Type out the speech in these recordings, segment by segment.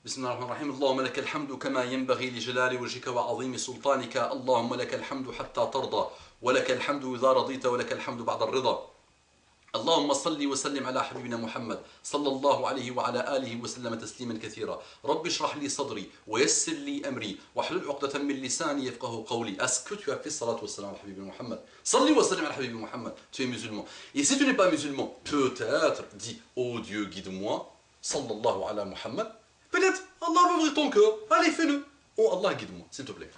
بسم الله الرحمن الرحيم اللهم لك الحمد كما ينبغي لجلال وجهك وعظيم سلطانك اللهم لك الحمد حتى ترضى ولك الحمد إذا رضيت ولك الحمد بعد الرضا اللهم صل وسلم على حبيبنا محمد صلى الله عليه وعلى آله وسلم تسليما كثيرا رب اشرح لي صدري ويسر لي أمري واحلل عقدة من لساني يفقه قولي. Est-ce que tu as fait salat wa salam à Habib Muhammad? Salli wa salam à Habib Muhammad. Tu es musulman. Et si tu n'es pas musulman, peut-être dis oh Dieu guide-moi, sallallahu ala Muhammad. Peut-être Allah va ouvrir ton cœur. Allez, fais-le. Oh Allah guide-moi, s'il te plaît.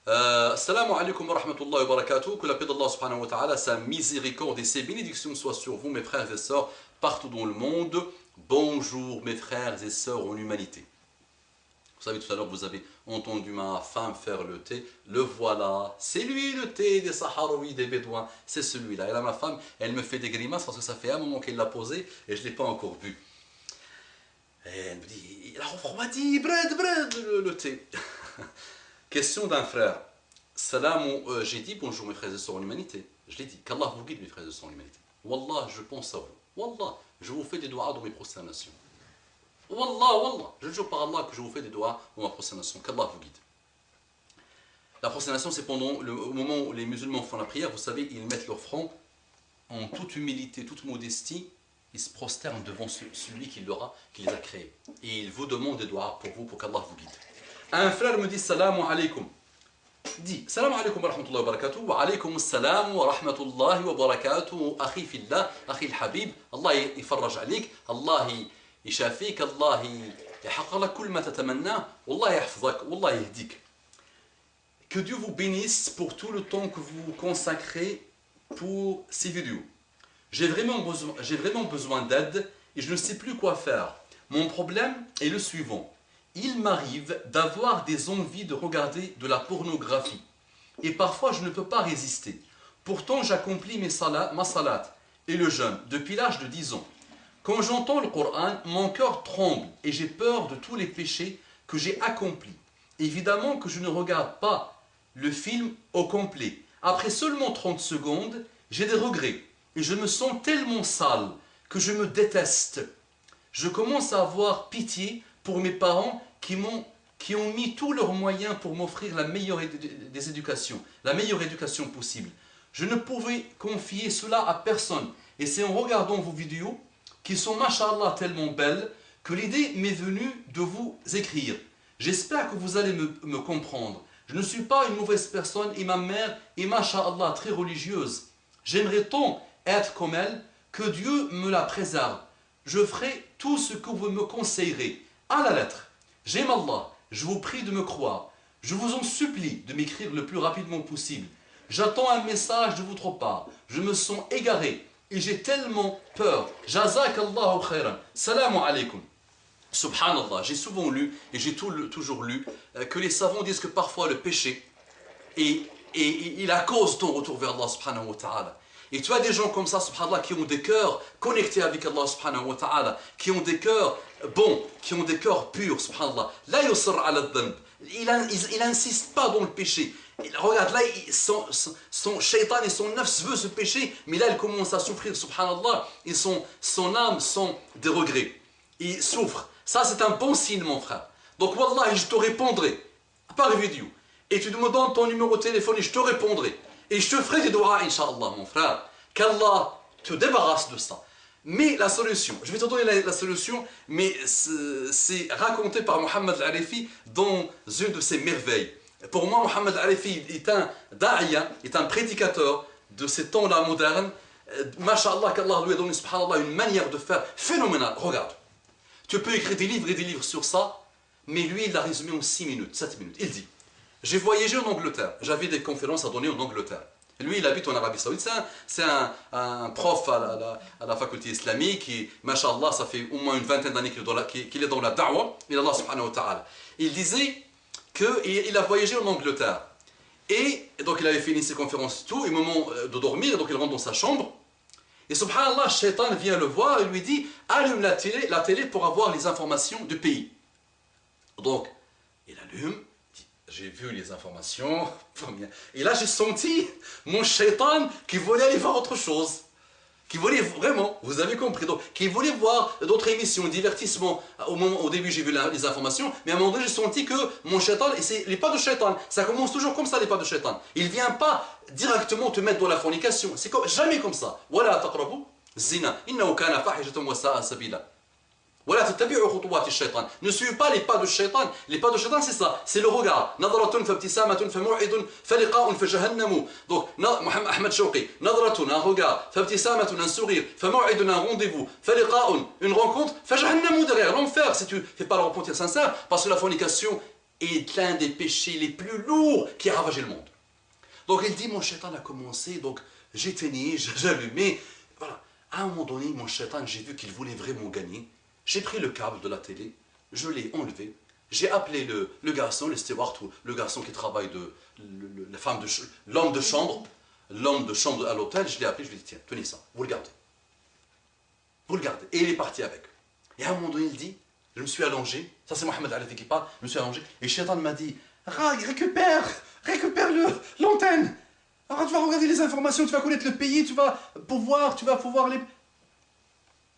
Assalamu alaikum wa rahmatullahi wa barakatuh. Que la paix d'Allah subhanahu wa ta'ala, sa miséricorde et ses bénédictions soient sur vous, mes frères et sœurs, partout dans le monde. Bonjour, mes frères et sœurs en humanité. Vous savez, tout à l'heure, vous avez entendu ma femme faire le thé. Le voilà. C'est lui le thé des Sahraouis, des Bédouins. C'est celui-là. Et là, ma femme, elle me fait des grimaces parce que ça fait un moment qu'elle l'a posé et je ne l'ai pas encore bu. Et elle me dit, il a refroidi, le thé. Question d'un frère. Salam, j'ai dit bonjour mes frères et sœurs en humanité. Je l'ai dit, qu'Allah vous guide mes frères et sœurs en humanité. Wallah, je pense à vous. Wallah, je vous fais des doigts dans mes prosternations. Wallah, je jure par Allah que je vous fais des doigts dans ma prosternation. Qu'Allah vous guide. La prosternation, c'est au moment où les musulmans font la prière, vous savez, ils mettent leur front en toute humilité, toute modestie. Ils se prosternent devant celui qui les a créés. Et ils vous demandent des doigts pour vous, pour qu'Allah vous guide. Un frère me dit Salam alaykum. Dit Salam alaykum wa rahmatullahi wa barakatuh. Wa alaykum salam wa rahmatullahi wa barakatuh. Akhi fillah, akhi al-habib. Allah يفرج عليك. Allah يشافيك. Allah يحقق لك كل ما تتمناه. والله يحفظك. والله يهديك. Que Dieu vous bénisse pour tout le temps que vous consacrez pour ces vidéos. J'ai vraiment besoin d'aide et je ne sais plus quoi faire. Mon problème est le suivant. Il m'arrive d'avoir des envies de regarder de la pornographie. Et parfois je ne peux pas résister. Pourtant j'accomplis ma salat et le jeûne depuis l'âge de 10 ans. Quand j'entends le Coran, mon cœur tremble et j'ai peur de tous les péchés que j'ai accomplis. Évidemment que je ne regarde pas le film au complet. Après seulement 30 secondes, j'ai des regrets. Et je me sens tellement sale que je me déteste. Je commence à avoir pitié pour mes parents qui ont mis tous leurs moyens pour m'offrir la meilleure des éducations, la meilleure éducation possible. Je ne pouvais confier cela à personne. Et c'est en regardant vos vidéos, qui sont, mashallah, tellement belles, que l'idée m'est venue de vous écrire. J'espère que vous allez me comprendre. Je ne suis pas une mauvaise personne et ma mère est, mashallah, très religieuse. J'aimerais tant être comme elle, que Dieu me la préserve. Je ferai tout ce que vous me conseillerez. À la lettre. J'aime Allah. Je vous prie de me croire. Je vous en supplie de m'écrire le plus rapidement possible. J'attends un message de votre part. Je me sens égaré et j'ai tellement peur. Jazakallahu khairan. Salamu alaykum. Subhanallah. J'ai souvent lu et j'ai toujours lu que les savants disent que parfois le péché est la cause de ton retour vers Allah subhanahu wa ta'ala. Et tu as des gens comme ça, subhanallah, qui ont des cœurs connectés avec Allah subhanahu wa ta'ala, qui ont des cœurs bons, qui ont des cœurs purs, subhanallah. Là, il n'insiste pas dans le péché. Regarde, là, son shaitan et son nafs veut ce péché, mais là, il commence à souffrir, subhanallah, et son âme sent des regrets. Il souffre. Ça, c'est un bon signe, mon frère. Donc, wallah, je te répondrai par vidéo. Et tu me donnes ton numéro de téléphone et je te répondrai. Et je te ferai des doigts, Inch'Allah, mon frère. Qu'Allah te débarrasse de ça. Mais la solution, je vais te donner la solution, mais c'est raconté par Mohammed Al-Arifi dans une de ses merveilles. Pour moi, Mohammed Al-Arifi est un da'iya, est un prédicateur de ces temps-là modernes. Masha'Allah, qu'Allah lui a donné, subhanallah, une manière de faire phénoménale. Regarde, tu peux écrire des livres et des livres sur ça, mais lui, il l'a résumé en 6 minutes, 7 minutes. Il dit, j'ai voyagé en Angleterre, j'avais des conférences à donner en Angleterre. Lui, il habite en Arabie Saoudite, c'est un prof à la faculté islamique, et, mashallah, ça fait au moins une vingtaine d'années qu'il est dans la da'wah, et Allah subhanahu wa ta'ala. Il disait qu'il a voyagé en Angleterre, et donc il avait fini ses conférences et tout, et au moment de dormir, donc il rentre dans sa chambre, et subhanallah, le shaitan vient le voir et lui dit, allume la télé pour avoir les informations du pays. Donc, il allume, j'ai vu les informations, et là j'ai senti mon shaitan qui voulait aller voir autre chose. qui voulait vraiment, vous avez compris, donc, qui voulait voir d'autres émissions, divertissements. Au début, j'ai vu les informations, mais à un moment donné, j'ai senti que mon shaitan, et c'est les pas de shaitan, ça commence toujours comme ça, les pas de shaitan. Il ne vient pas directement te mettre dans la fornication, c'est jamais comme ça. Voilà, taqrabu zina, innahu kana fahishatan wa sa'a sabila. Voilà, ne suivez pas les pas de shaitan. Les pas de shaitan, c'est ça, c'est le regard. Nadratun fa ibtisamatun fa maw'idun fa liqa'un fa jahannamu. Donc, Ahmed Shawqi, nadratun, un regard, fa ibtisamatun, un sourire, fa maw'idun, un rendez-vous, fa liqa'un, une rencontre, fa jahannamu, derrière l'enfer, si tu ne fais pas la rencontre sincère, parce que la fornication est l'un des péchés les plus lourds qui a ravagé le monde. Donc, il dit, mon shaitan a commencé, donc j'ai éteigné, j'ai allumé. Voilà, à un moment donné, mon shaitan, j'ai vu qu'il voulait vraiment gagner. J'ai pris le câble de la télé, je l'ai enlevé, j'ai appelé le garçon, le steward, ou le garçon qui travaille, l'homme de chambre à l'hôtel, je l'ai appelé, je lui ai dit, tiens, tenez ça, vous le gardez. Vous le gardez. Et il est parti avec. Et à un moment donné, il dit, je me suis allongé, ça c'est Mohamed Alafi qui parle, je me suis allongé, et Shaitan m'a dit, récupère l'antenne. Alors tu vas regarder les informations, tu vas connaître le pays, tu vas pouvoir les...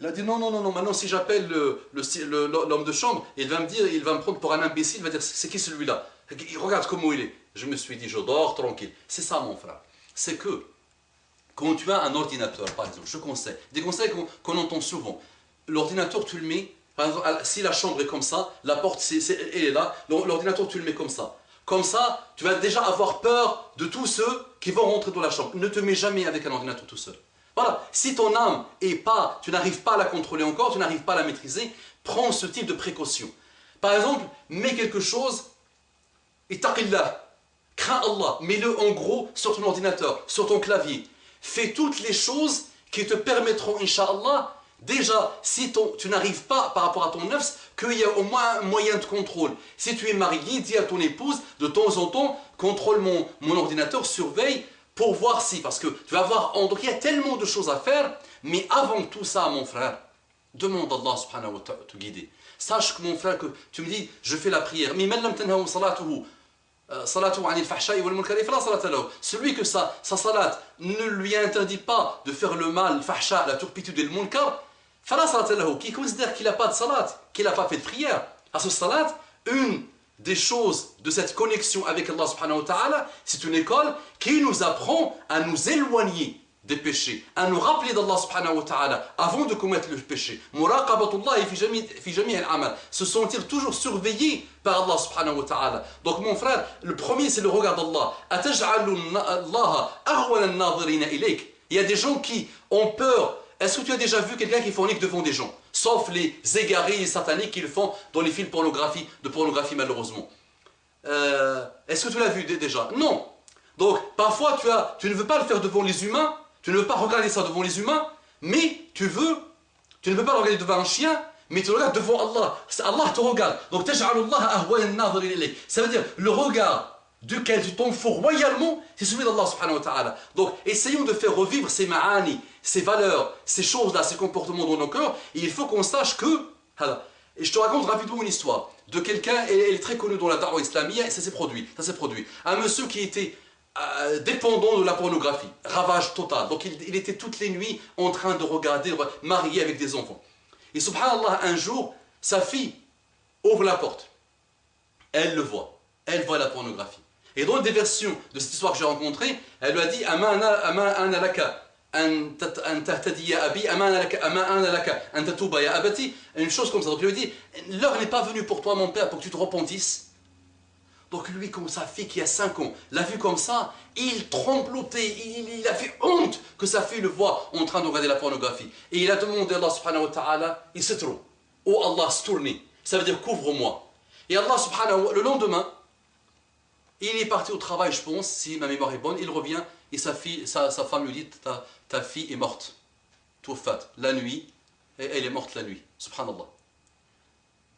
Il a dit non, maintenant si j'appelle l'homme de chambre, il va me prendre pour un imbécile, il va dire c'est qui celui-là? Regarde comment il est. Je me suis dit, je dors tranquille. C'est ça mon frère. C'est que quand tu as un ordinateur, par exemple, je conseille, des conseils qu'on entend souvent. L'ordinateur, tu le mets, par exemple, si la chambre est comme ça, la porte elle est là, l'ordinateur tu le mets comme ça. Comme ça, tu vas déjà avoir peur de tous ceux qui vont rentrer dans la chambre. Ne te mets jamais avec un ordinateur tout seul. Voilà, si ton âme tu n'arrives pas à la contrôler encore, tu n'arrives pas à la maîtriser, prends ce type de précaution. Par exemple, mets quelque chose, ittaqillah, crains Allah, mets-le en gros sur ton ordinateur, sur ton clavier. Fais toutes les choses qui te permettront, Inch'Allah, déjà, si tu n'arrives pas par rapport à ton nafs, qu'il y a au moins un moyen de contrôle. Si tu es marié, dis à ton épouse, de temps en temps, contrôle mon ordinateur, surveille, pour voir si, parce que tu vas voir, donc il y a tellement de choses à faire, mais avant tout ça, mon frère, demande à Allah subhanahu wa ta'ala de te guider. Sache que mon frère, que tu me dis, je fais la prière, mais man lam tanhahu salatuhu, salatuhu anil fahsha'i wal munkari fala salata lahu. Celui que sa salat ne lui interdit pas de faire le mal, le fahsha, la turpitude et le munkar, fala salata lahu, qui considère qu'il n'a pas de salat, qu'il n'a pas fait de prière. À ce salat, une des choses de cette connexion avec Allah subhanahu wa ta'ala, c'est une école qui nous apprend à nous éloigner des péchés, à nous rappeler d'Allah subhanahu wa ta'ala avant de commettre le péché. Muraqabatullahi fi jami' al-amal, se sentir toujours surveillé par Allah subhanahu wa ta'ala. Donc mon frère, le premier c'est le regard d'Allah. Ataj'alu Allah ahwana an-nadhirina ilayk. Il y a des gens qui ont peur. Est-ce que tu as déjà vu quelqu'un qui fornique devant des gens? Sauf les égarés et sataniques qui le font dans les films de pornographie malheureusement. Est-ce que tu l'as vu déjà? Non. Donc parfois tu ne veux pas le faire devant les humains, tu ne veux pas regarder ça devant les humains, mais tu ne veux pas le regarder devant un chien, mais tu le regardes devant Allah. Allah te regarde. Donc ça veut dire le regard duquel tu t'en fous royalement, c'est celui d'Allah subhanahu wa ta'ala. Donc essayons de faire revivre ces ma'ani, ces valeurs, ces choses-là, ces comportements dans nos cœurs, et il faut qu'on sache que, et je te raconte rapidement une histoire de quelqu'un, elle est très connue dans la da'wah islamia, et ça s'est produit. Un monsieur qui était dépendant de la pornographie, ravage total. Donc il était toutes les nuits en train de regarder, marié avec des enfants. Et subhanallah, un jour, sa fille ouvre la porte. Elle le voit. Elle voit la pornographie. Et dans des versions de cette histoire que j'ai rencontrée, elle lui a dit Ama laka an tahtadiya abi, ama ana laka an tatuba ya abati, une chose comme ça. Donc il lui dit l'heure n'est pas venue pour toi mon père pour que tu te repentisses. Donc lui, comme sa fille qui a 5 ans, l'a vu comme ça, il tremblotait, il a fait honte que sa fille le voit en train de regarder la pornographie. Et il a demandé à Allah subhanahu wa ta'ala, il se trouve, oh Allah, stourni, ça veut dire couvre-moi. Et Allah subhanahu wa ta'ala, le lendemain, il est parti au travail, je pense, si ma mémoire est bonne, il revient et sa femme lui dit, ta fille est morte, touffat, la nuit, et elle est morte la nuit, subhanallah.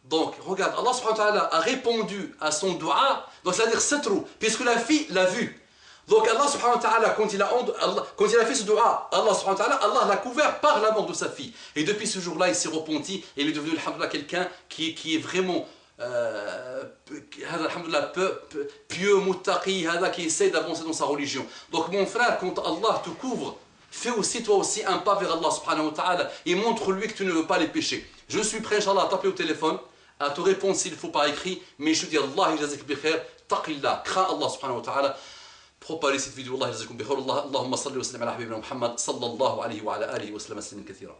Donc, regarde, Allah subhanahu wa ta'ala a répondu à son dua, donc c'est-à-dire satru, puisque la fille l'a vu. Donc Allah subhanahu wa ta'ala, quand il a fait ce dua, Allah subhanahu wa ta'ala, Allah l'a couvert par la mort de sa fille. Et depuis ce jour-là, il s'est repenti et il est devenu, alhamdoulilah, quelqu'un qui est vraiment pieux, muttaqi, qui essaie d'avancer dans sa religion. Donc mon frère, quand Allah te couvre fais aussi toi aussi un pas vers Allah subhanahu wa ta'ala et montre-lui que tu ne veux pas les péchés. Je suis prêt, Inch'Allah, à t'appeler au téléphone, à te répondre s'il faut par écrit, mais je te dis Allah yajazik bi khair, taqillah, crains Allah subhanahu wa ta'ala. Propagez cette vidéo, Allah yajazikum bi khair, Allahumma salli wa sallim ala habibina Muhammad sallallahu alayhi wa ala alihi wa sallam kathira.